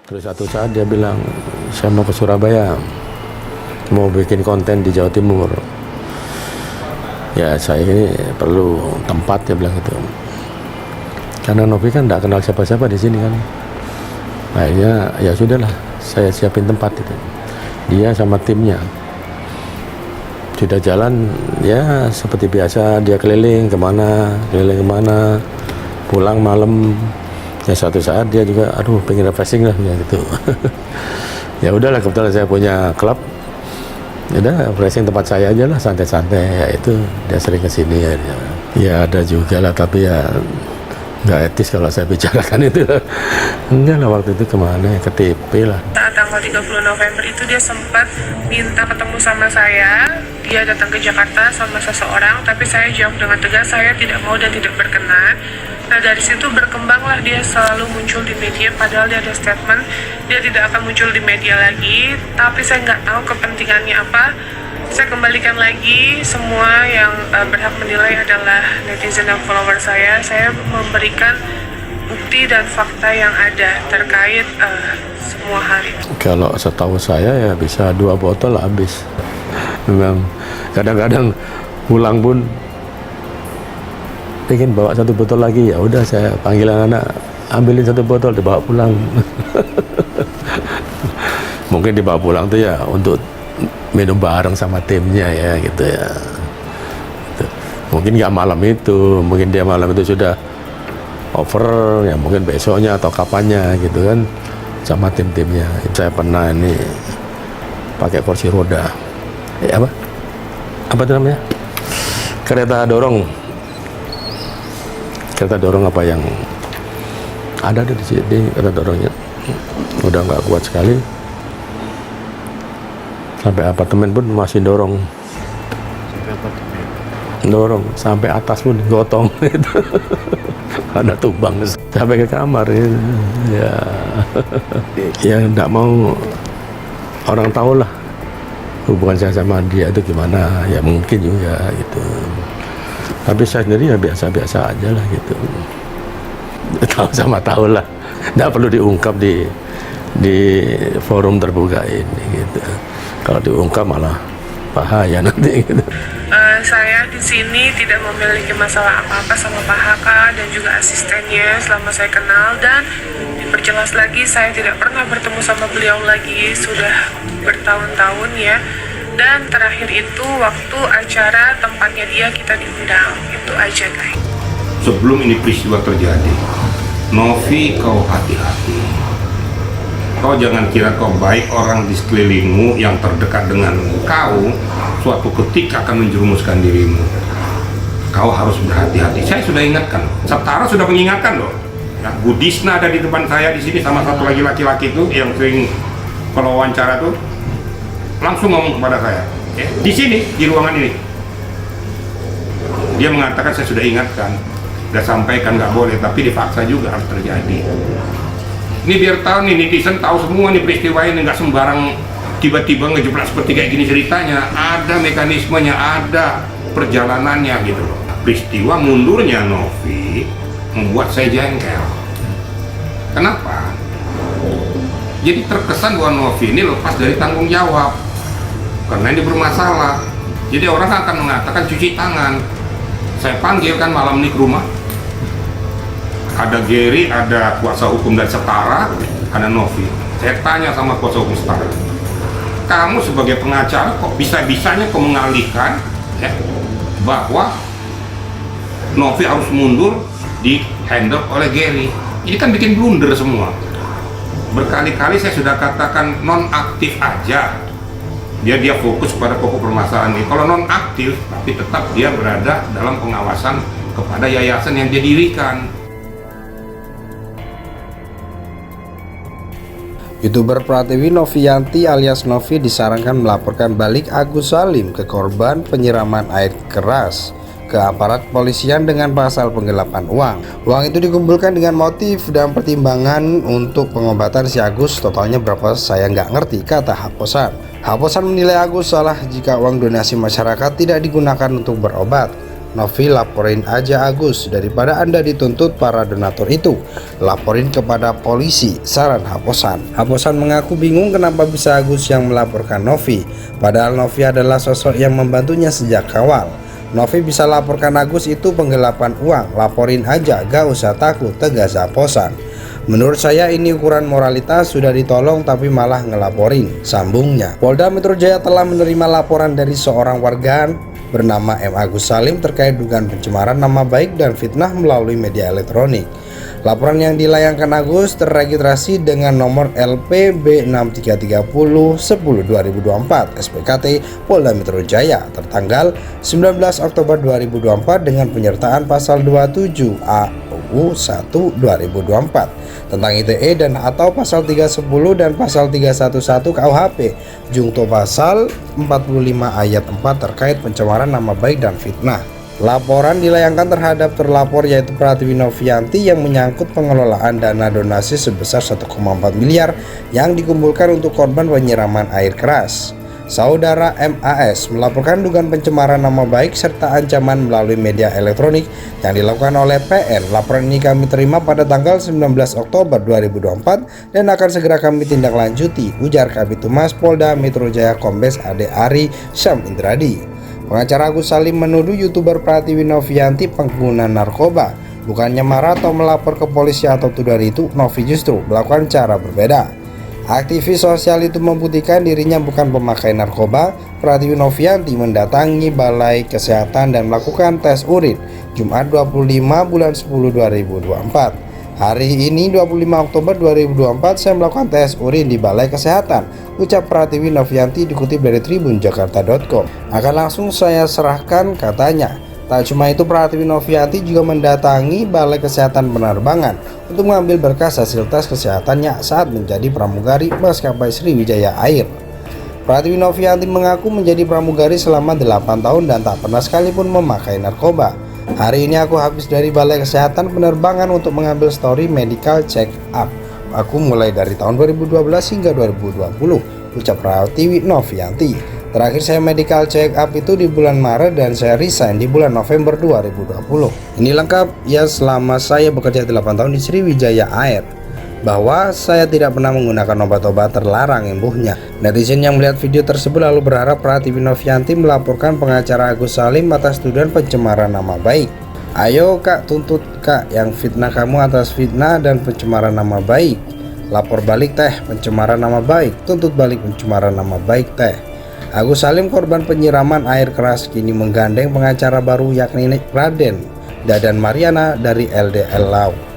Terus satu saat dia bilang, saya mau ke Surabaya, mau bikin konten di Jawa Timur. Ya saya ini perlu tempat, dia bilang gitu. Karena Novi kan tidak kenal siapa-siapa di sini kan. Akhirnya ya sudahlah, saya siapin tempat itu. Dia sama timnya sudah jalan ya seperti biasa, dia keliling kemana, pulang malam. Ya suatu saat dia juga, aduh pengen refreshing lah gitu. Ya udahlah, kebetulan saya punya klub. Ya udah, refreshing tempat saya aja lah, santai-santai. Ya itu dia sering kesini ya. Ya ada juga lah, tapi ya nggak etis kalau saya bicarakan itu. Enggak lah, waktu itu kemana ya, ke TP lah. Saat tanggal 30 November itu dia sempat minta ketemu sama saya. Dia datang ke Jakarta sama seseorang, tapi saya jawab dengan tegas saya tidak mau dan tidak berkenan. Nah dari situ berkembanglah dia selalu muncul di media, padahal dia ada statement dia tidak akan muncul di media lagi. Tapi saya nggak tahu kepentingannya apa. Saya kembalikan lagi, semua yang berhak menilai adalah netizen dan follower saya. Saya memberikan bukti dan fakta yang ada terkait semua hal itu. Kalau setahu saya ya bisa 2 botol habis. Memang kadang-kadang pulang pun ingin bawa 1 botol lagi, ya udah saya panggil anak, ambilin 1 botol dibawa pulang. Mungkin dibawa pulang tuh ya untuk minum bareng sama timnya ya gitu ya. Mungkin nggak malam itu, mungkin dia malam itu sudah over ya, mungkin besoknya atau kapannya gitu kan sama tim-timnya. Saya pernah ini pakai kursi roda, apa itu namanya, kereta dorong apa yang ada di sini, kereta dorongnya udah nggak kuat sekali, sampai apartemen pun masih dorong sampai atas pun gotong. Ada tumbang sampai ke kamar ya. Ya enggak mau orang tahu lah hubungan saya sama dia itu gimana, ya mungkin juga gitu. Tapi saya sendiri ya biasa-biasa aja lah gitu. Tahu sama tahu lah, enggak perlu diungkap di forum terbuka ini gitu. Kalau diungkap malah bahaya nanti gitu. Saya di sini tidak memiliki masalah apa-apa sama Pak Haka dan juga asistennya selama saya kenal, dan diperjelas lagi saya tidak pernah bertemu sama beliau lagi sudah bertahun-tahun ya. Dan terakhir itu waktu acara tempatnya dia kita diundang, itu aja guys. Sebelum ini peristiwa terjadi, Novi, kau hati-hati. Kau jangan kira kau baik, orang di sekelilingmu yang terdekat dengan kau suatu ketika akan menjerumuskan dirimu. Kau harus berhati-hati. Saya sudah ingatkan, Septara sudah mengingatkan loh. Nah, Budisna ada di depan saya di sini sama satu lagi laki-laki itu yang sering kalau wawancara tuh langsung ngomong kepada saya, ya, di sini di ruangan ini. Dia mengatakan saya sudah ingatkan, sudah sampaikan nggak boleh, tapi dipaksa juga harus terjadi. Ini biar tahu nih, netizen tahu semua nih peristiwa ini, nggak sembarang tiba-tiba ngejeblak seperti kayak gini ceritanya. Ada mekanismenya, ada perjalanannya gitu loh. Peristiwa mundurnya Novi membuat saya jengkel. Kenapa? Jadi terkesan bahwa Novi ini lepas dari tanggung jawab karena ini bermasalah. Jadi orang akan mengatakan cuci tangan. Saya panggil kan malam ini ke rumah. Ada Gary, ada kuasa hukum dan Setara, ada Novi. Saya tanya sama kuasa hukum Setara, kamu sebagai pengacara kok bisa-bisanya kok mengalihkan ya, bahwa Novi harus mundur di handle oleh Gary. Ini kan bikin blunder semua. Berkali-kali saya sudah katakan non-aktif aja, dia fokus pada pokok permasalahan ini. Kalau non-aktif tapi tetap dia berada dalam pengawasan kepada yayasan yang dia dirikan. YouTuber Pratiwi Novianti alias Novi disarankan melaporkan balik Agus Salim ke korban penyiraman air keras ke aparat kepolisian dengan pasal penggelapan uang. Uang itu dikumpulkan dengan motif dan pertimbangan untuk pengobatan si Agus. Totalnya berapa saya nggak ngerti, kata Haposan. Haposan menilai Agus salah jika uang donasi masyarakat tidak digunakan untuk berobat. Novi, laporin aja Agus, daripada Anda dituntut para donatur itu. Laporin kepada polisi, saran Haposan. Haposan mengaku bingung kenapa bisa Agus yang melaporkan Novi, padahal Novi adalah sosok yang membantunya sejak awal. Novi bisa laporkan Agus itu penggelapan uang, laporin aja, gak usah takut, tegas Haposan. Menurut saya ini ukuran moralitas, sudah ditolong tapi malah ngelaporin, sambungnya. Polda Metro Jaya telah menerima laporan dari seorang warga bernama M. Agus Salim terkait dugaan pencemaran nama baik dan fitnah melalui media elektronik. Laporan yang dilayangkan Agus terregistrasi dengan nomor LPB 6330/10/2024 SPKT Polda Metro Jaya tertanggal 19 Oktober 2024 dengan penyertaan pasal 27 AUU 1 2024 tentang ITE dan atau pasal 310 dan pasal 311 KUHP jungto pasal 45 ayat 4 terkait pencemaran nama baik dan fitnah. Laporan dilayangkan terhadap terlapor yaitu Pratiwi Novianti yang menyangkut pengelolaan dana donasi sebesar 1,4 miliar yang dikumpulkan untuk korban penyiraman air keras. Saudara MAS melaporkan dugaan pencemaran nama baik serta ancaman melalui media elektronik yang dilakukan oleh PN. Laporan ini kami terima pada tanggal 19 Oktober 2024 dan akan segera kami tindak lanjuti, ujar Kabid Humas Polda Metro Jaya Kombes Ade Ari Syam Indradi. Pengacara Agus Salim menuduh YouTuber Pratiwi Novianti pengguna narkoba. Bukannya marah atau melapor ke polisi atau tuduhan itu, Novi justru melakukan cara berbeda. Aktivis sosial itu membuktikan dirinya bukan pemakai narkoba. Pratiwi Novianti mendatangi Balai Kesehatan dan melakukan tes urin Jumat 25 bulan 10 2024. Hari ini 25 Oktober 2024 saya melakukan tes urin di Balai Kesehatan, ucap Pratiwi Novianti dikutip dari tribunjakarta.com. Akan langsung saya serahkan, katanya. Tak cuma itu, Pratiwi Novianti juga mendatangi Balai Kesehatan Penerbangan untuk mengambil berkas hasil tes kesehatannya saat menjadi pramugari maskapai Sriwijaya Air. Pratiwi Novianti mengaku menjadi pramugari selama 8 tahun dan tak pernah sekalipun memakai narkoba. Hari ini aku habis dari Balai Kesehatan Penerbangan untuk mengambil story medical check up. Aku mulai dari tahun 2012 hingga 2020, ucap Pratiwi Novianti. Terakhir saya medical check up itu di bulan Maret dan saya resign di bulan November 2020. Ini lengkap ya selama saya bekerja 8 tahun di Sriwijaya Air, bahwa saya tidak pernah menggunakan obat-obat terlarang, imbuhnya. Netizen yang melihat video tersebut lalu berharap Pratiwi Novianti melaporkan pengacara Agus Salim atas tuduhan pencemaran nama baik. Ayo kak, tuntut kak yang fitnah kamu atas fitnah dan pencemaran nama baik. Lapor balik teh pencemaran nama baik, tuntut balik pencemaran nama baik teh. Agus Salim korban penyiraman air keras kini menggandeng pengacara baru yakni Raden Dadan Mariana dari LDL Law.